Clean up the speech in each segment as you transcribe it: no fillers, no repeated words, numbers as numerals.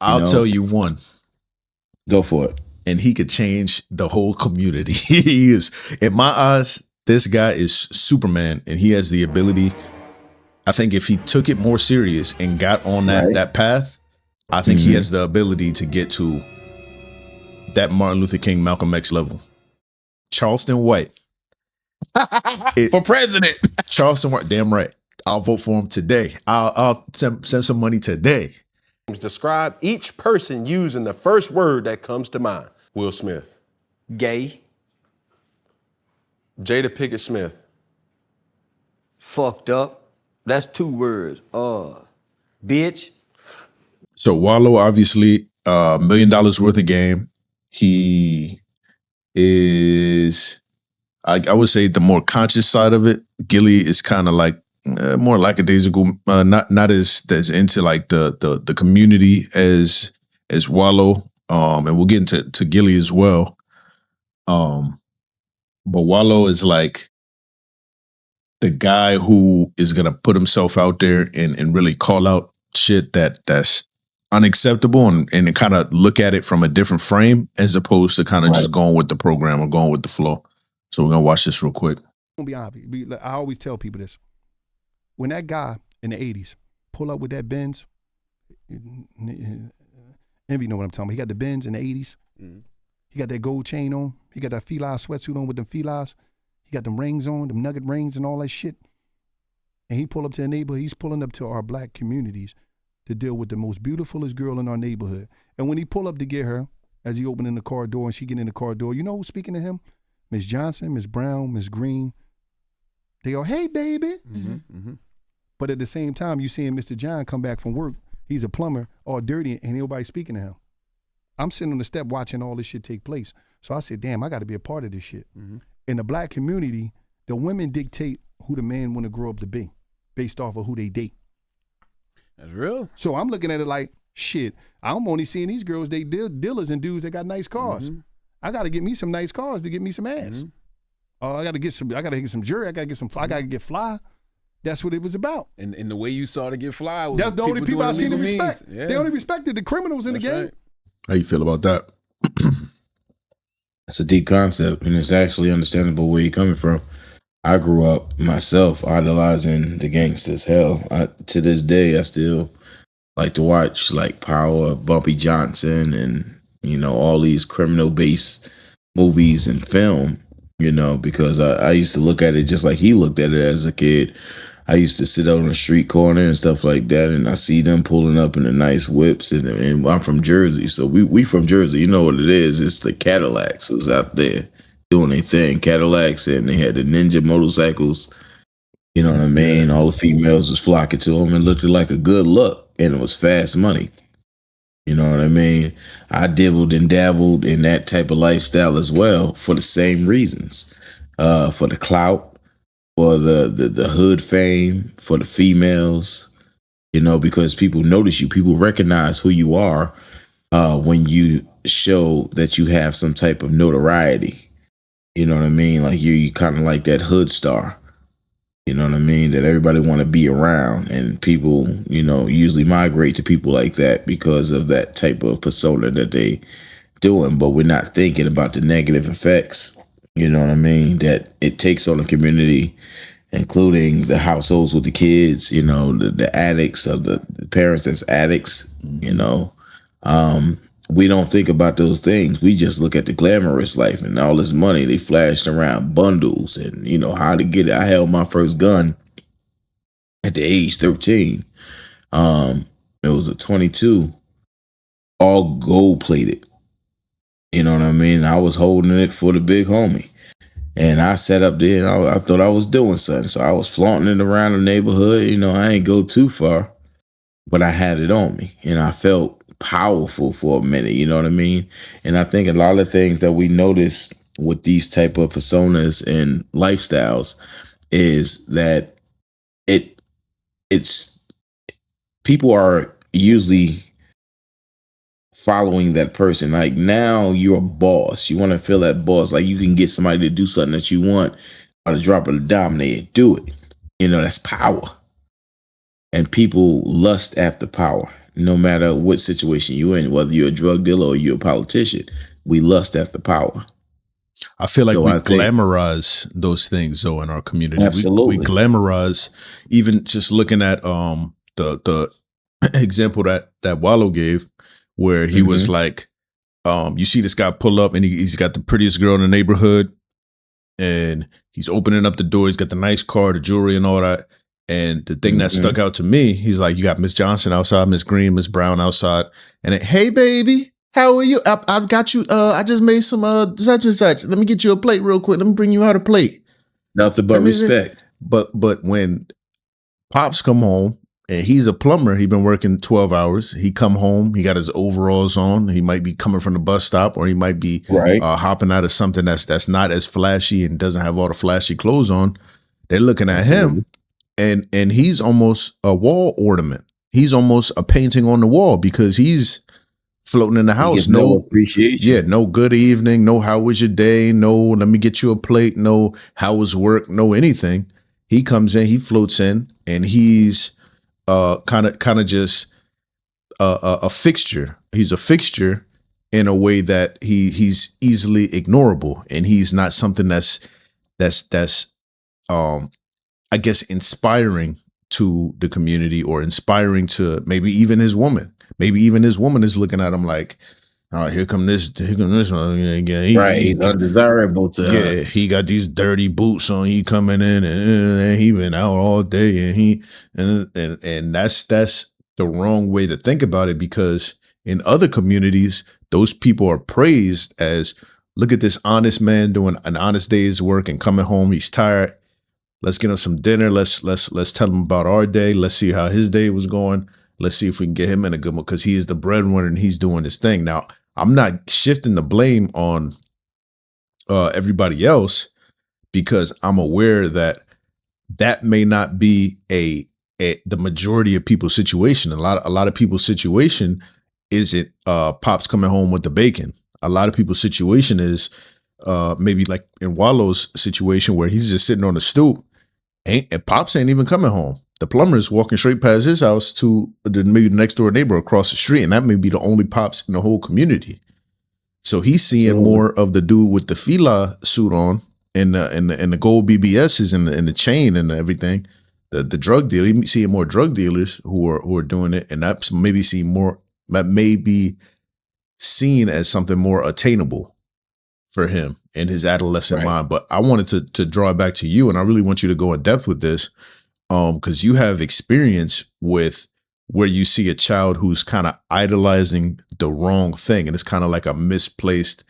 I'll tell you one. Go for it. And he could change the whole community. He is, in my eyes, this guy is Superman, and he has the ability. I think if he took it more serious and got on that path, I think he has the ability to get to that Martin Luther King, Malcolm X level. Charleston White. For president. Charleston White, damn right. I'll vote for him today. I'll send some money today. Describe each person using the first word that comes to mind. Will Smith. Gay. Jada Pinkett Smith. Fucked up. That's 2 words. Bitch. So Wallow, obviously, $1 million worth of game. He is, I would say, the more conscious side of it. Gilly is kind of like more lackadaisical, not as into like the community as Wallow. And we'll get into Gilly as well. But Wallow is like the guy who is gonna put himself out there and really call out shit that's unacceptable and kind of look at it from a different frame as opposed to kind of just going with the program or going with the flow. So we're gonna watch this real quick. I always tell people this. When that guy in the 80s pull up with that Benz, Envy know what I'm talking about. He got the Benz in the 80s. He got that gold chain on. He got that fila sweatsuit on with them filas. He got them rings on, them nugget rings and all that shit. And he pull up to the neighborhood. He's pulling up to our black communities to deal with the most beautifulest girl in our neighborhood. And when he pull up to get her, as he open in the car door and she get in the car door, you know who's speaking to him? Miss Johnson, Miss Brown, Miss Green. They go, hey, baby. But at the same time, you seeing Mr. John come back from work. He's a plumber, all dirty, and nobody speaking to him. I'm sitting on the step watching all this shit take place. So I said, damn, I got to be a part of this shit. In the black community, the women dictate who the man want to grow up to be based off of who they date. That's real. So I'm looking at it like, shit, I'm only seeing these girls, they dealers and dudes that got nice cars. I got to get me some nice cars to get me some ass. I got to get some jewelry. I got to get fly. That's what it was about. And the way you saw to get fly was that's the only people I seen to respect. Yeah. They only respected the criminals in the game. Right. How you feel about that? That's a deep concept, and it's actually understandable where you're coming from. I grew up myself idolizing the gangsters. Hell, to this day, I still like to watch like Power, Bumpy Johnson, and all these criminal-based movies and film. Because I used to look at it just like he looked at it as a kid. I used to sit out on the street corner and stuff like that, and I see them pulling up in the nice whips, and I'm from Jersey, so we from Jersey. You know what it is? It's the Cadillacs who's out there doing their thing. Cadillacs, and they had the Ninja motorcycles. You know what I mean? All the females was flocking to them and looked like a good look, and it was fast money. You know what I mean? I dibbled and dabbled in that type of lifestyle as well for the same reasons. For the clout, for the hood fame, for the females, because people notice you. People recognize who you are when you show that you have some type of notoriety. You know what I mean? Like you kind of like that hood star. You know what I mean? That everybody want to be around, and people, usually migrate to people like that because of that type of persona that they doing. But we're not thinking about the negative effects. You know what I mean? That it takes on a community, including the households with the kids. The addicts of the parents that's addicts. We don't think about those things. We just look at the glamorous life and all this money they flashed around, bundles, and how to get it. I held my first gun at the age 13. It was a 22, all gold plated. You know what I mean? I was holding it for the big homie, and I sat up there and I thought I was doing something, so I was flaunting it around the neighborhood. I ain't go too far, but I had it on me, and I felt powerful for a minute, you know what I mean? And I think a lot of things that we notice with these type of personas and lifestyles is that it's people are usually following that person. Like now you're a boss. You want to feel that boss. Like you can get somebody to do something that you want by the drop of the dime, they do it. That's power. And people lust after power. no matter what situation you're in, whether you're a drug dealer or you're a politician. We lust after power. I feel like So we I think- glamorize those things though in our community. Absolutely. We glamorize, even just looking at the example that Wallow gave, where he was like, you see this guy pull up and he's got the prettiest girl in the neighborhood, and he's opening up the door. He's got the nice car, the jewelry, and all that. And the thing that stuck out to me, he's like, you got Miss Johnson outside, Miss Green, Miss Brown outside, and then, hey baby, how are you? I've got you. I just made some such and such. Let me get you a plate real quick. Let me bring you out a plate. Nothing but respect. But when Pops come home, and he's a plumber, he been working 12 hours. He come home, he got his overalls on. He might be coming from the bus stop, or he might be hopping out of something that's not as flashy and doesn't have all the flashy clothes on. They're looking at him, and he's almost a wall ornament. He's almost a painting on the wall because he's floating in the house. No appreciation. Yeah, no good evening, no how was your day, no let me get you a plate, no how was work, no anything. He comes in, he floats in, and he's kind of just a fixture. He's a fixture in a way that he's easily ignorable, and he's not something that's I guess inspiring to the community, or inspiring to maybe even his woman. Maybe even his woman is looking at him like, oh, here come this one again. He's undesirable to her. Yeah, he got these dirty boots on. He coming in and he been out all day, and that's the wrong way to think about it, because in other communities, those people are praised as, look at this honest man doing an honest day's work and coming home. He's tired. Let's get him some dinner. Let's tell him about our day. Let's see how his day was going. Let's see if we can get him in a good mood, because he is the breadwinner and he's doing this thing. Now, I'm not shifting the blame on everybody else, because I'm aware that may not be the majority of people's situation. A lot of people's situation isn't Pops coming home with the bacon. A lot of people's situation is maybe like in Wallow's situation, where he's just sitting on the stoop, and Pops ain't even coming home. The plumber's walking straight past his house to maybe the next door neighbor across the street, and that may be the only Pops in the whole community. So he's seeing more of the dude with the fila suit on and the gold BBSs and the chain and everything, the drug dealer. He's seeing more drug dealers who are doing it, and that may be seen as something more attainable for him in his adolescent mind. But I wanted to draw it back to you, and I really want you to go in depth with this, because you have experience with where you see a child who's kind of idolizing the wrong thing, and it's kind of like a misplaced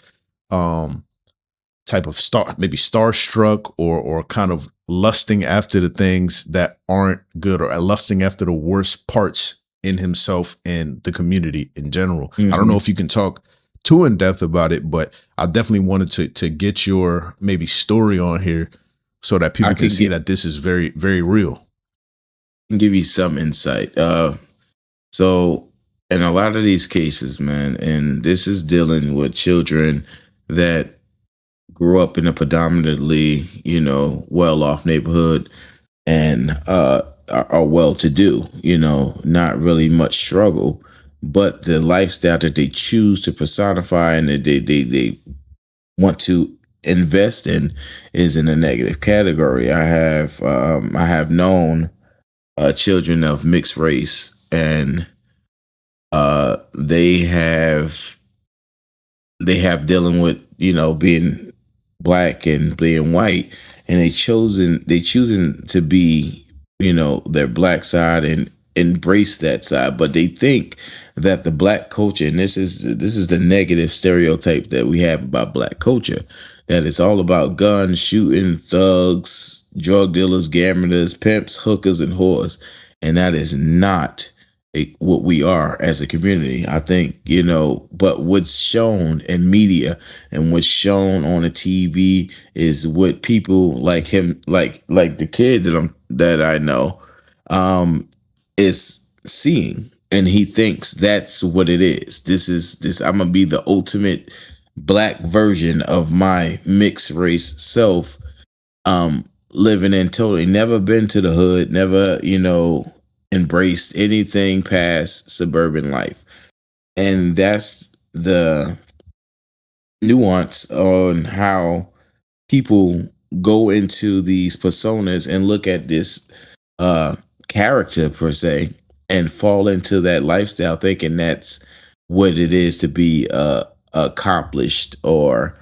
type of maybe starstruck, or kind of lusting after the things that aren't good, or lusting after the worst parts in himself and the community in general. I don't know if you can talk too in depth about it, but I definitely wanted to get your maybe story on here so that people can see that this is very, very real. Can give you some insight. So in a lot of these cases, man, and this is dealing with children that grew up in a predominantly, well-off neighborhood, and are well-to-do, not really much struggle, but the lifestyle that they choose to personify and they want to invest in is in a negative category. I have known children of mixed race, and they have dealing with being black and being white, and they choosing to be their black side and embrace that side, but they think that the black culture, and this is the negative stereotype that we have about black culture, that it's all about guns, shooting, thugs, drug dealers, gamblers, pimps, hookers, and whores, and that is not what we are as a community. I think, but what's shown in media and what's shown on the TV is what people like him, like the kid that I know, is seeing, and he thinks that's what it is. This I'm gonna be the ultimate black version of my mixed race self, living in totally never been to the hood, never embraced anything past suburban life. And that's the nuance on how people go into these personas and look at this character per se and fall into that lifestyle thinking that's what it is to be accomplished or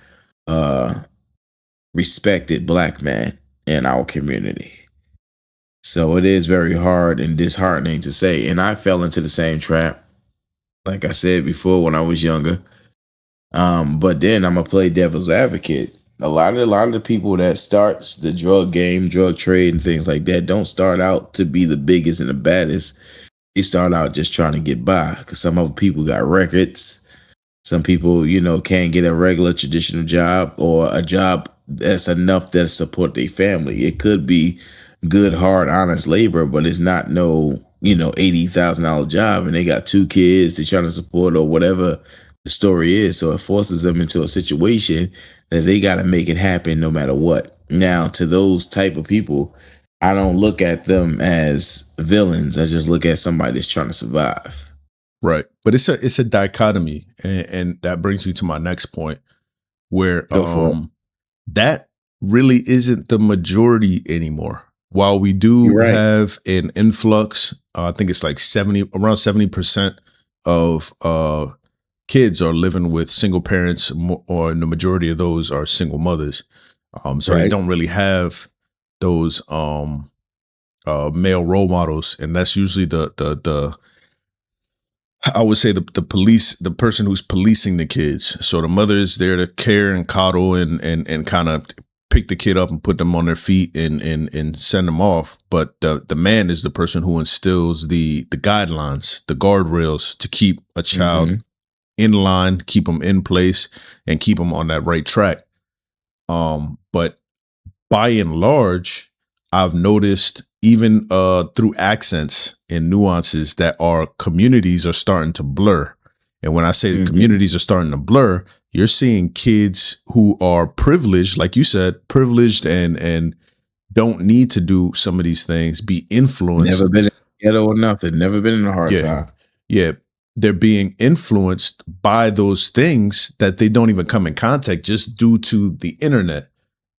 respected black man in our community. So it is very hard and disheartening to say. And I fell into the same trap, like I said before, when I was younger. But then I'm gonna play devil's advocate. A lot of the people that starts the drug game, drug trade, and things like that don't start out to be the biggest and the baddest. They start out just trying to get by. Because some other people got records. Some people, can't get a regular traditional job or a job that's enough to support their family. It could be good, hard, honest labor, but it's not no, $80,000 job, and they got 2 kids they're trying to support or whatever the story is. So it forces them into a situation that they got to make it happen no matter what. Now, to those type of people, I don't look at them as villains. I just look at somebody that's trying to survive. Right. But it's a dichotomy. And that brings me to my next point where that really isn't the majority anymore. While we do have an influx, I think it's like around 70% of kids are living with single parents, or the majority of those are single mothers. So they don't really have those male role models, and that's usually the I would say the police, the person who's policing the kids. So the mother is there to care and coddle and kind of pick the kid up and put them on their feet and send them off. But the man is the person who instills the guidelines, the guardrails to keep a child in line, keep them in place, and keep them on that right track. But by and large, I've noticed even through accents and nuances that our communities are starting to blur. And when I say the communities are starting to blur, you're seeing kids who are privileged, like you said, privileged and don't need to do some of these things, be influenced. Never been in the ghetto or nothing. Never been in a hard time. Yeah. They're being influenced by those things that they don't even come in contact just due to the internet.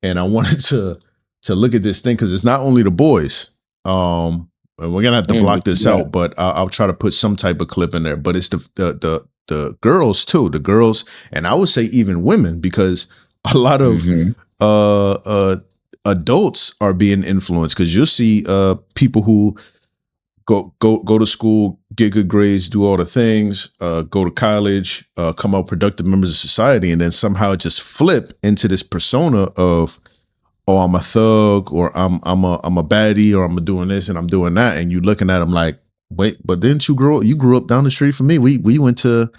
And I wanted to look at this thing because it's not only the boys. And we're gonna have to block this out, but I'll try to put some type of clip in there. But it's the girls too, the girls, and I would say even women, because a lot of adults are being influenced. Because you'll see people who go to school, get good grades, do all the things, go to college, come out productive members of society, and then somehow just flip into this persona of, oh, I'm a thug, or I'm a baddie, or I'm doing this and I'm doing that, and you looking at them like, wait, but didn't you grew up down the street from me? We went to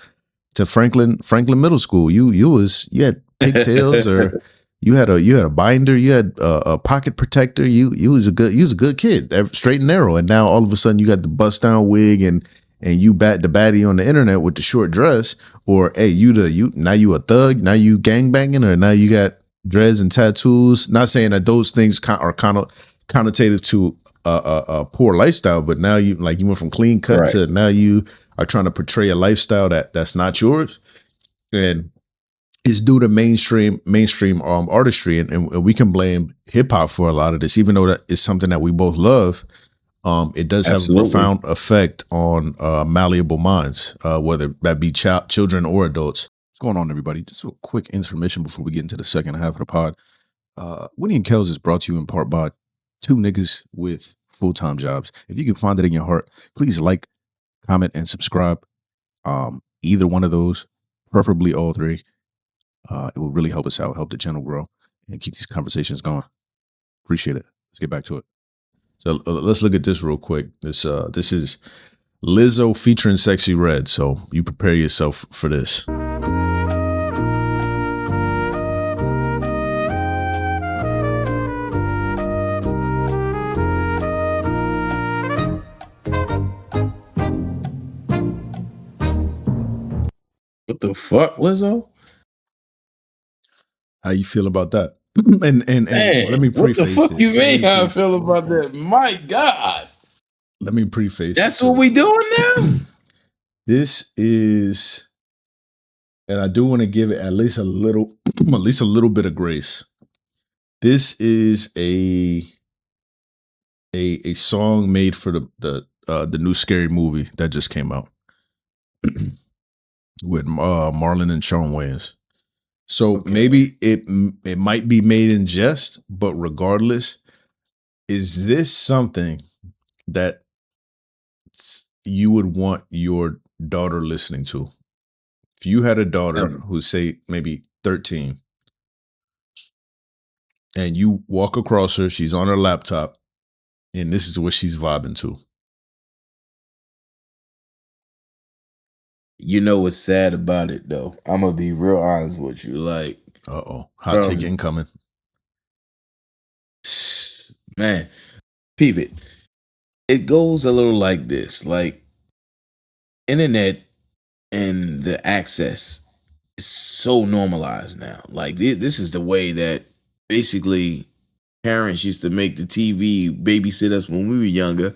Franklin Middle School. You had pigtails, or you had a binder, you had a pocket protector. You was a good kid, straight and narrow, and now all of a sudden you got the bust down wig and you bat the baddie on the internet with the short dress, or hey, now you a thug, now you gangbanging, or now you got dreads and tattoos. Not saying that those things are kind of connotative to a poor lifestyle, but now you went from clean cut to now you are trying to portray a lifestyle that's not yours, and it's due to mainstream artistry, and we can blame hip hop for a lot of this, even though that is something that we both love. It does have a profound effect on malleable minds, whether that be children or adults. What's going on, everybody? Just a quick intermission before we get into the second half of the pod. Winny and Kels is brought to you in part by 2 niggas with full-time jobs. If you can find it in your heart, please like, comment, and subscribe. Either one of those, preferably all 3. It will really help us out, help the channel grow, and keep these conversations going. Appreciate it. Let's get back to it. So let's look at this real quick. This is Lizzo featuring Sexy Red. So you prepare yourself for this. What the fuck, Lizzo? How you feel about that? and let me preface what the fuck this. you mean how I feel about that? My God. Let me preface. That's what we doing now. This is, and I do want to give it at least a little bit of grace. This is a song made for the new Scary movie that just came out with Marlon and Shawn Wayans. So maybe it might be made in jest, but regardless, is this something that you would want your daughter listening to? If you had a daughter who's, say, maybe 13, and you walk across her, she's on her laptop, and this is what she's vibing to. You know what's sad about it, though? I'm going to be real honest with you. Like, hot take incoming. Man, peep it. It goes a little like this. Like, internet and the access is so normalized now. Like, this is the way that basically parents used to make the TV babysit us when we were younger.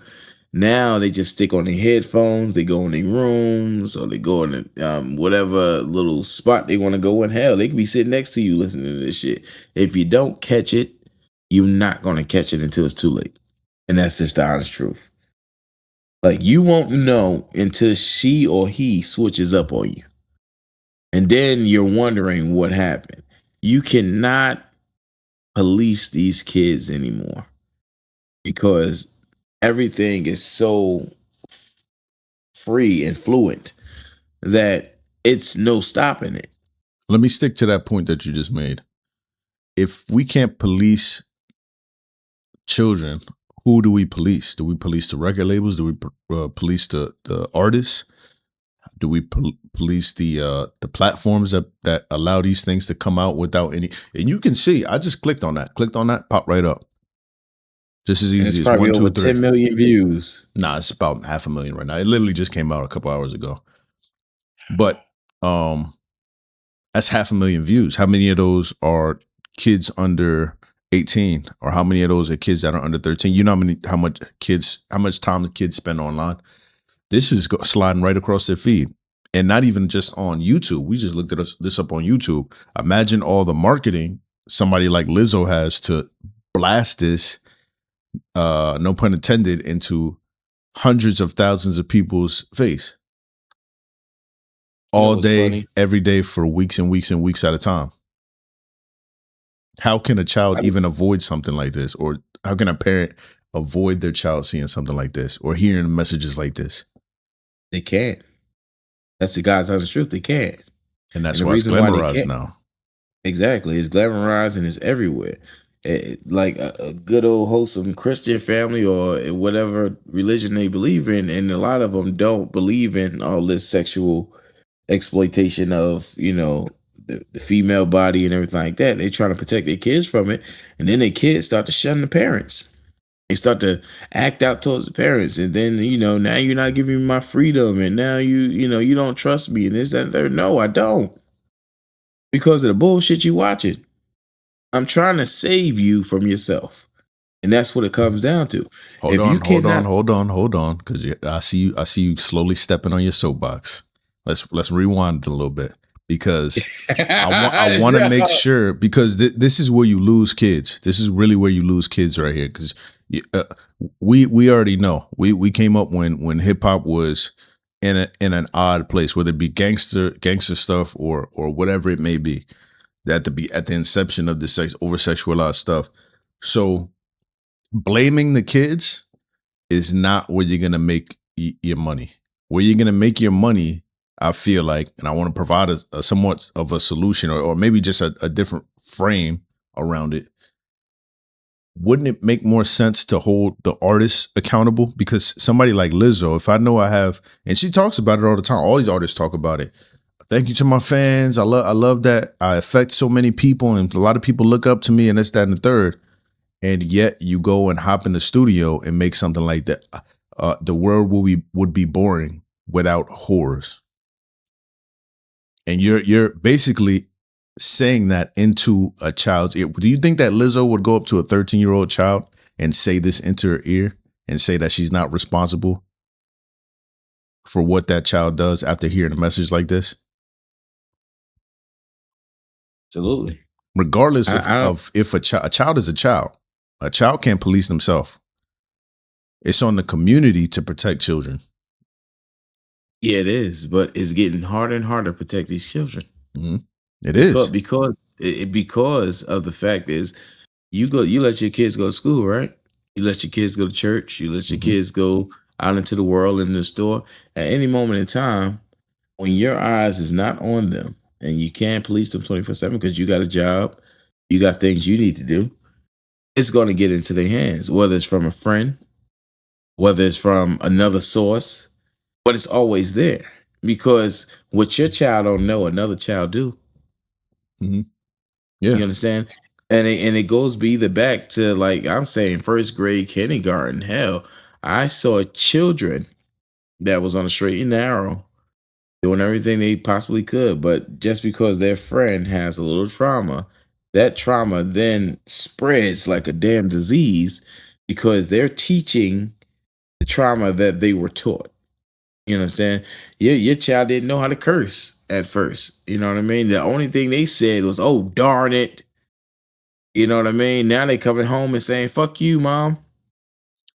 Now they just stick on their headphones, they go in their rooms, or they go in whatever little spot they want to go in. Hell, they could be sitting next to you listening to this shit. If you don't catch it, you're not going to catch it until it's too late. And that's just the honest truth. Like, you won't know until she or he switches up on you. And then you're wondering what happened. You cannot police these kids anymore because everything is so free and fluent that it's no stopping it. Let me stick to that point that you just made. If we can't police children, who do we police? Do we police the record labels? Do we police the artists? Do we police the platforms that allow these things to come out without any? And you can see, I just clicked on that, pop right up. Just as easy as probably 1, 2, over 3. 10 million views. Nah, it's about 500,000 right now. It literally just came out a couple hours ago. But that's 500,000 views. How many of those are kids under 18, or how many of those are kids that are under 13? You know how much time the kids spend online. This is sliding right across their feed, and not even just on YouTube. We just looked at this up on YouTube. Imagine all the marketing somebody like Lizzo has to blast this, no pun intended, into hundreds of thousands of people's face all day, funny? Every day, for weeks and weeks and weeks at a time. How can a child even avoid something like this? Or how can a parent avoid their child seeing something like this or hearing messages like this? They can't. That's the God's honest truth. They can't. And that's why it's glamorized now. Exactly. It's glamorized and it's everywhere. Like a good old wholesome Christian family or whatever religion they believe in. And a lot of them don't believe in all this sexual exploitation of, the female body and everything like that. They're trying to protect their kids from it. And then their kids start to shun the parents. They start to act out towards the parents. And then, now you're not giving me my freedom. And now you don't trust me. And this, that, and third. No, I don't. Because of the bullshit you watching. I'm trying to save you from yourself. And that's what it comes down to. Hold on. Because I see you slowly stepping on your soapbox. Let's rewind it a little bit. Because I want to make sure, because this is where you lose kids. This is really where you lose kids right here. Because we already know. We came up when hip hop was in an odd place, whether it be gangster stuff or whatever it may be. That to be at the inception of this over sexualized stuff. So blaming the kids is not where you're gonna make your money. Where you're gonna make your money, I feel like, and I want to provide a somewhat of a solution, or maybe just a different frame around it. Wouldn't it make more sense to hold the artists accountable? Because somebody like Lizzo, if I know I have, and she talks about it all the time, all these artists talk about it. Thank you to my fans. I love that I affect so many people, and a lot of people look up to me, and this, that, and the third. And yet you go and hop in the studio and make something like that. The world would be boring without whores. And you're basically saying that into a child's ear. Do you think that Lizzo would go up to a 13-year-old child and say this into her ear and say that she's not responsible for what that child does after hearing a message like this? Absolutely. Regardless I don't. of if a child is a child can't police themselves. It's on the community to protect children. Yeah, it is, but it's getting harder and harder to protect these children. It is. Because of the fact is you let your kids go to school, right? You let your kids go to church, you let your kids go out into the world in the store. At any moment in time, when your eyes is not on them and you can't police them 24/7 because you got a job, you got things you need to do, it's going to get into their hands, whether it's from a friend, whether it's from another source, but it's always there because what your child don't know, another child do. Yeah. You understand? And it goes be either back to, like I'm saying, first grade, kindergarten. Hell, I saw children that was on a straight and narrow doing everything they possibly could, but just because their friend has a little trauma, that trauma then spreads like a damn disease because they're teaching the trauma that they were taught. You understand? Your child didn't know how to curse at first. You know what I mean? The only thing they said was, "Oh, darn it." You know what I mean? Now they coming home and saying, "Fuck you, mom."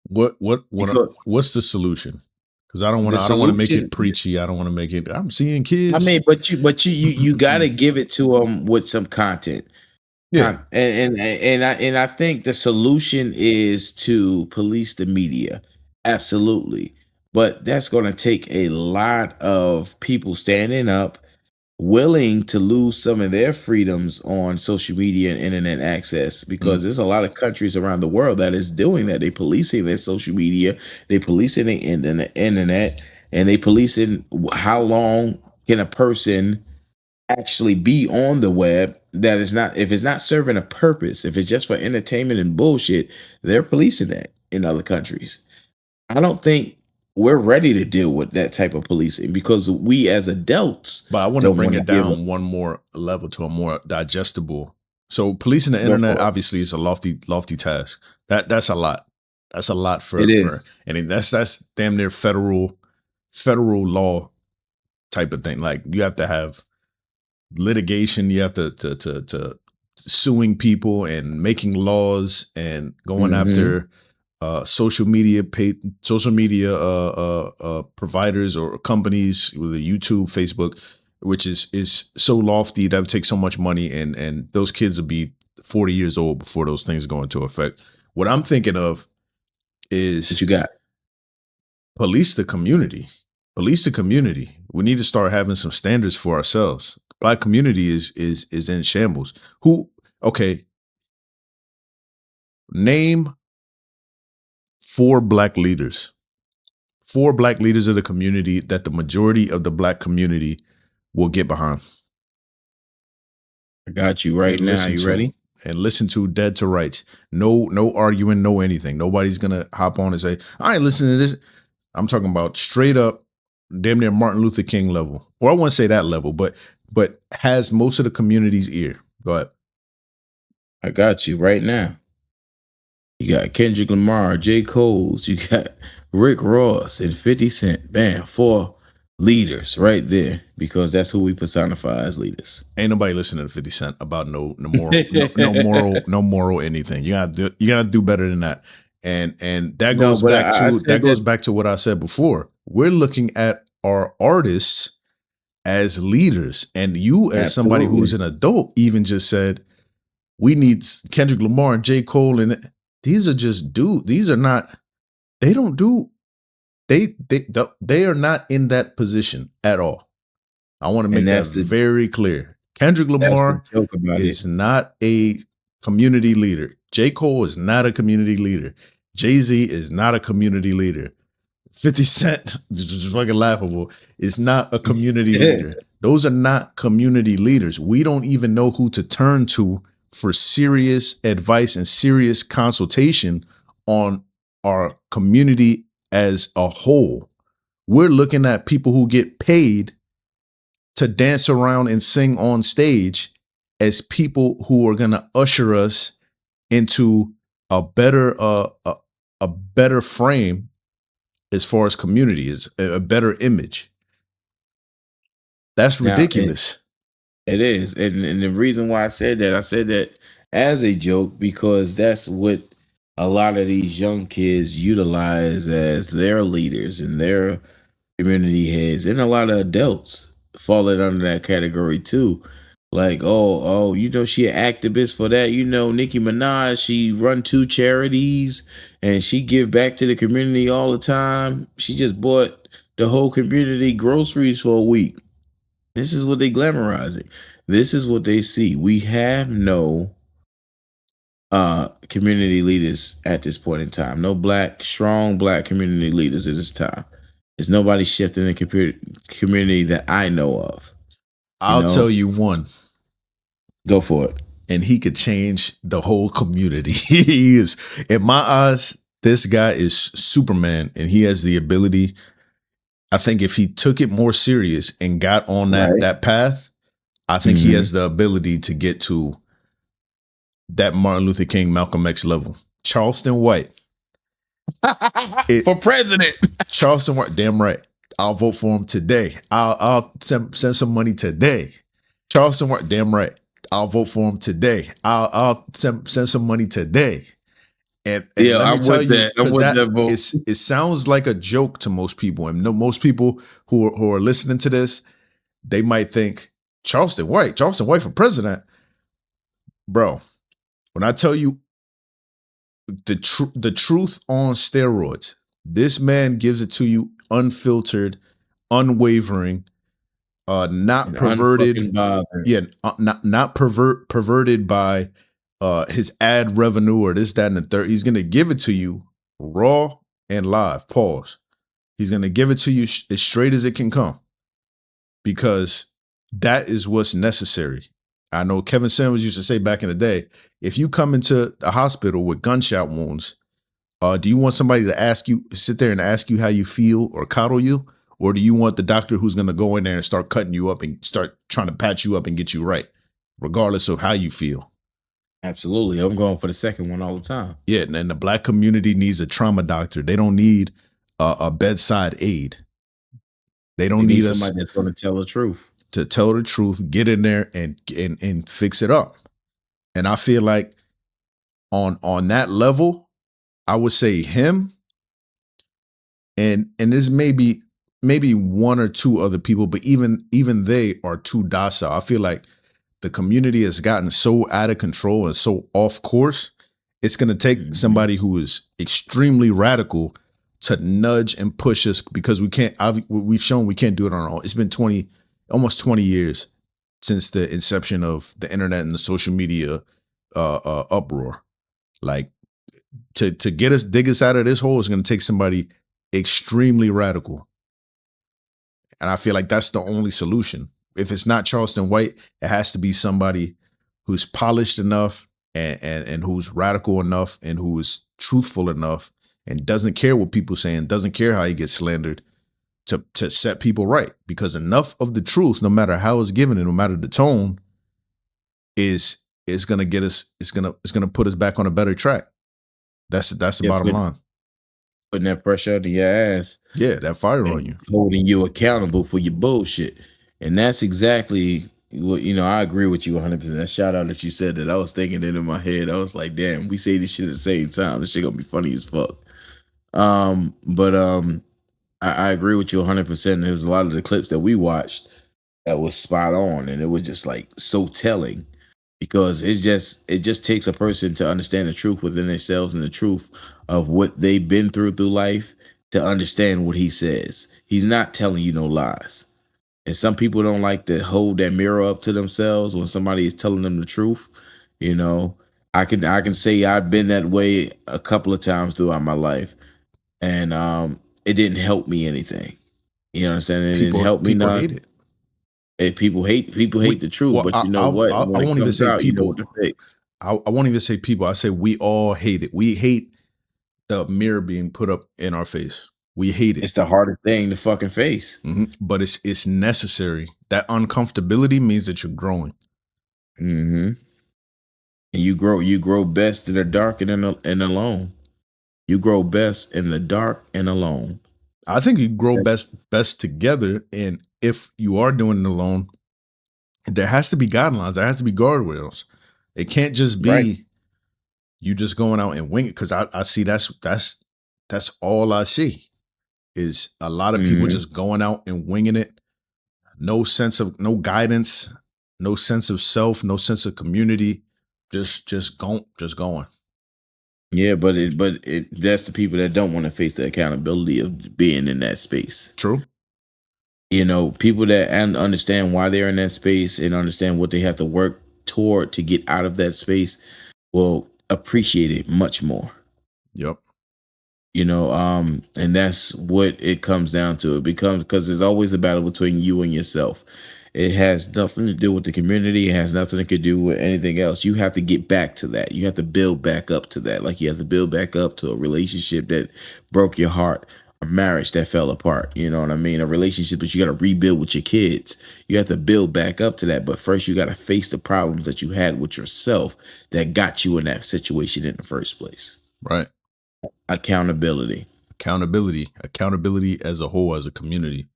What's the solution? Because I don't want to make it preachy. I don't want to make it. I'm seeing kids. I mean, but you got to give it to them with some content. Yeah, and I think the solution is to police the media, absolutely. But that's going to take a lot of people standing up, willing to lose some of their freedoms on social media and internet access, because there's a lot of countries around the world that is doing that. They policing their social media, they policing the internet, and they policing how long can a person actually be on the web. That is not, if it's not serving a purpose, if it's just for entertainment and bullshit, they're policing that in other countries. I don't think we're ready to deal with that type of policing because we as adults. But I want to bring it down one more level to a more digestible. So policing the internet obviously is a lofty task. That's a lot. That's a lot for it is. And that's damn near federal law type of thing. Like you have to have litigation, you have to suing people and making laws and going after social media providers or companies with YouTube, Facebook, which is so lofty that would take so much money, and those kids will be 40 years old before those things go into effect. What I'm thinking of is what you got. Police the community. Police the community. We need to start having some standards for ourselves. Black community is in shambles. Name 4 black leaders. 4 black leaders of the community that the majority of the black community will get behind. I got you right now. You ready? And listen to dead to rights. No arguing, no anything. Nobody's gonna hop on and say, I ain't listening to this. I'm talking about straight up, damn near Martin Luther King level. Or I wouldn't say that level, but has most of the community's ear. Go ahead. I got you right now. You got Kendrick Lamar, J. Cole's, you got Rick Ross and 50 Cent. Bam, 4 leaders right there, because that's who we personify as leaders. Ain't nobody listening to 50 Cent about no moral anything. You gotta do better than that. And that goes back to what I said before. We're looking at our artists as leaders, and you as somebody who's an adult even just said we need Kendrick Lamar and J. Cole, and these are just dudes. These are not. They don't do. They are not in that position at all. I want to make that very clear. Kendrick Lamar is not a community leader. J. Cole is not a community leader. Jay-Z is not a community leader. 50 Cent, just fucking laughable, is not a community leader. Those are not community leaders. We don't even know who to turn to for serious advice and serious consultation on our community as a whole. We're looking at people who get paid to dance around and sing on stage as people who are going to usher us into a better a better frame as far as community, is a better image. That's ridiculous. It is. And the reason why I said that as a joke, because that's what a lot of these young kids utilize as their leaders and their community heads, and a lot of adults falling under that category too. Like, oh, she an activist for that. Nicki Minaj, she run 2 charities and she give back to the community all the time. She just bought the whole community groceries for a week. This is what they glamorizing. This is what they see. We have no community leaders at this point in time. No strong black community leaders at this time. There's nobody shifting the community that I know of. I'll tell you one. Go for it. And he could change the whole community. He is, in my eyes, this guy is Superman, and he has the ability. I think if he took it more serious and got on that path, I think he has the ability to get to that Martin Luther King, Malcolm X level. Charleston White. For president. Charleston White, damn right. I'll vote for him today. I'll send some money today. Charleston White, damn right. I'll vote for him today. I'll send some money today. And yeah, let me tell you, that vote. It sounds like a joke to most people. And most people who are listening to this, they might think, Charleston White for president. Bro, when I tell you the truth on steroids, this man gives it to you unfiltered, unwavering, not perverted. Not perverted by his ad revenue or this, that, and the third. He's gonna give it to you raw and live. Pause. He's gonna give it to you as straight as it can come, because that is what's necessary. I know Kevin Samuels used to say back in the day, if you come into the hospital with gunshot wounds, do you want somebody to sit there and ask you how you feel or coddle you? Or do you want the doctor who's going to go in there and start cutting you up and start trying to patch you up and get you right, regardless of how you feel? Absolutely. I'm going for the second one all the time. Yeah, and the black community needs a trauma doctor. They don't need a bedside aid. They don't need somebody that's going to tell the truth. To tell the truth, get in there and fix it up. And I feel like on that level, I would say him and there's maybe one or two other people, but even they are too docile. I feel like the community has gotten so out of control and so off course. It's going to take somebody who is extremely radical to nudge and push us, because we've shown we can't do it on our own. It's been almost 20 years since the inception of the internet and the social media uproar. Like to dig us out of this hole is going to take somebody extremely radical. And I feel like that's the only solution. If it's not Charleston White, it has to be somebody who's polished enough and who's radical enough and who is truthful enough and doesn't care what people say and doesn't care how he gets slandered to set people right. Because enough of the truth, no matter how it's given and no matter the tone, is gonna get us. It's gonna put us back on a better track. That's the bottom line. Putting that pressure under your ass. Yeah, that fire on you. Holding you accountable for your bullshit. And that's exactly what, I agree with you 100%. That shout out that you said that, I was thinking it in my head. I was like, damn, we say this shit at the same time. This shit gonna be funny as fuck. I agree with you 100%. There was a lot of the clips that we watched that was spot on. And it was just like so telling. Because it just takes a person to understand the truth within themselves and the truth of what they've been through life to understand what he says. He's not telling you no lies. And some people don't like to hold that mirror up to themselves when somebody is telling them the truth. I can say I've been that way a couple of times throughout my life, and it didn't help me anything. You know what I'm saying? It didn't help me none. Hate it. People hate the truth, well, but you know what? I won't even say people. I won't even say people. I say we all hate it. We hate the mirror being put up in our face. We hate it. It's the hardest thing to fucking face. Mm-hmm. But it's necessary. That uncomfortability means that you're growing. Mm-hmm. And you grow best in the dark and alone. You grow best in the dark and alone. I think you grow best together. And if you are doing it alone, there has to be guidelines. There has to be guardrails. It can't just be Right. you just going out and wing it. Because I see that's all I see is a lot of people just going out and winging it. No guidance, no sense of self, no sense of community. Just going. Yeah, but that's the people that don't want to face the accountability of being in that space. True. You know, people that understand why they're in that space and understand what they have to work toward to get out of that space will appreciate it much more. Yep. You know, and that's what it comes down to. It becomes, because there's always a battle between you and yourself. It has nothing to do with the community. It has nothing to do with anything else. You have to get back to that. You have to build back up to that. Like you have to build back up to a relationship that broke your heart, a marriage that fell apart. You know what I mean? A relationship that you got to rebuild with your kids. You have to build back up to that. But first, you got to face the problems that you had with yourself that got you in that situation in the first place. Right. Accountability as a whole, as a community.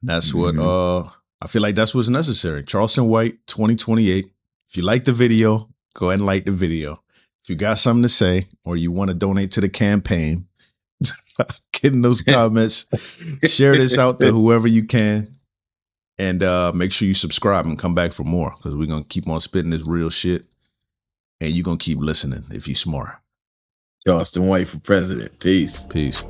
And that's what I feel like that's what's necessary. Charleston White 2028. If you like the video, go ahead and like the video. If you got something to say or you want to donate to the campaign, get in those comments. Share this out to whoever you can. And make sure you subscribe and come back for more, because we're going to keep on spitting this real shit. And you're going to keep listening if you're smart. Charleston White for president. Peace. Peace.